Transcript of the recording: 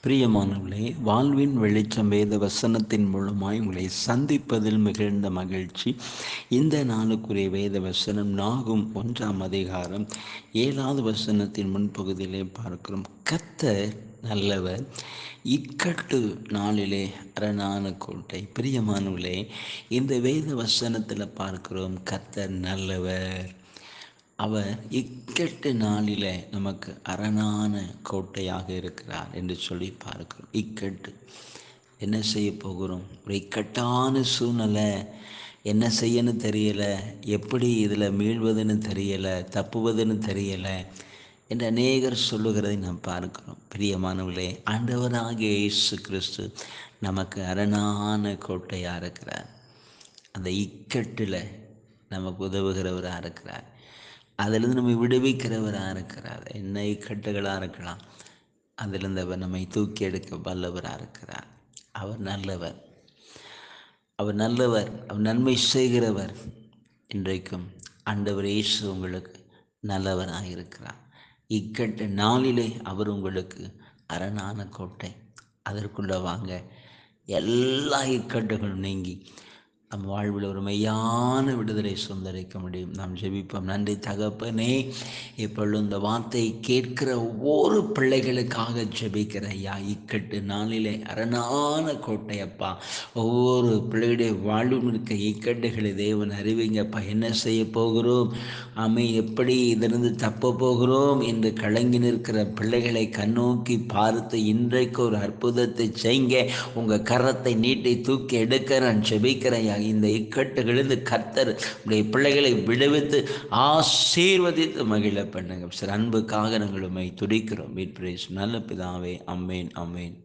பிரியமானவர்களே, வாழ்வின் வெளிச்சம் வேத வசனத்தின் மூலமாய் உங்களை சந்திப்பதில் மிகுந்த மகிழ்ச்சி. இந்த நாளுக்குரிய வேத வசனம் நாகும் 1 7 வசனத்தின் முன்பகுதியிலே பார்க்கிறோம். கர்த்தர் நல்லவர், இக்கட்டு நாளிலே அரணான கோட்டை. பிரியமானவர்களே, இந்த வேத வசனத்தில் பார்க்கிறோம், கர்த்தர் நல்லவர், அவர் இக்கட்டு நாளில் நமக்கு அரணான கோட்டையாக இருக்கிறார் என்று சொல்லி பார்க்கிறோம். இக்கட்டு என்ன செய்ய போகிறோம்? ஒரு இக்கட்டான சூழ்நிலை, என்ன செய்யன்னு தெரியலை, எப்படி இதில் மீள்வதுன்னு தெரியலை, தப்புவதுன்னு தெரியலை என்று அநேகர் சொல்லுகிறதை நாம் பார்க்கிறோம். பிரியமானவர்களே, ஆண்டவராகிய இயேசு கிறிஸ்து நமக்கு அரணான கோட்டையாக இருக்கிறார். அந்த இக்கட்டில் நமக்கு உதவுகிறவராக இருக்கிறார். அதிலிருந்து நம்மை விடுவிக்கிறவராக இருக்கிறார். என்ன இக்கட்டுகளாக இருக்கலாம், அதிலிருந்து அவர் நம்மை தூக்கி எடுக்க வல்லவராக இருக்கிறார். அவர் நல்லவர், அவர் நல்லவர், அவர் நன்மை செய்கிறவர். இன்றைக்கும் ஆண்டவர் இயேசு உங்களுக்கு நல்லவராக இருக்கிறார். இக்கட்டு நாளிலே அவர் உங்களுக்கு அரணான கோட்டை. அதற்குள்ளே வாங்க, எல்லா இக்கட்டுகளும் நீங்கி நம் வாழ்வில் ஒரு மெய்யான விடுதலை சுதந்திரிக்க முடியும். நாம் ஜெபிப்போம். நன்றி தகப்பனே, இப்பொழுது இந்த வார்த்தையை கேட்கிற ஒவ்வொரு பிள்ளைகளுக்காக ஜெபிக்கிற ஐயா. இக்கட்டு நாளிலே அரணான கோட்டையப்பா, ஒவ்வொரு பிள்ளையுடைய வாழ்வும் இருக்க இக்கட்டுகளை தேவன் அறிவிங்கப்பா. என்ன செய்ய போகிறோம், எப்படி இதிலிருந்து தப்ப போகிறோம் என்று கலங்கி நிற்கிற பிள்ளைகளை கண்ணோக்கி பார்த்து இன்றைக்கு ஒரு அற்புதத்தை செய்ங்க. உங்கள் கரத்தை நீட்டி தூக்கி எடுக்க நான் ஜெபிக்கிறேன். இந்த இக்கட்டுகளிலிருந்து கர்த்தர் உடைய பிள்ளைகளை விடுவித்து ஆசீர்வதித்து மகிழ பண்ணுங்க. சார், அன்புக்காக நாங்கள் உம்மை துதிக்கிறோம். நல்ல பிதாவே, அமேன், அமேன்.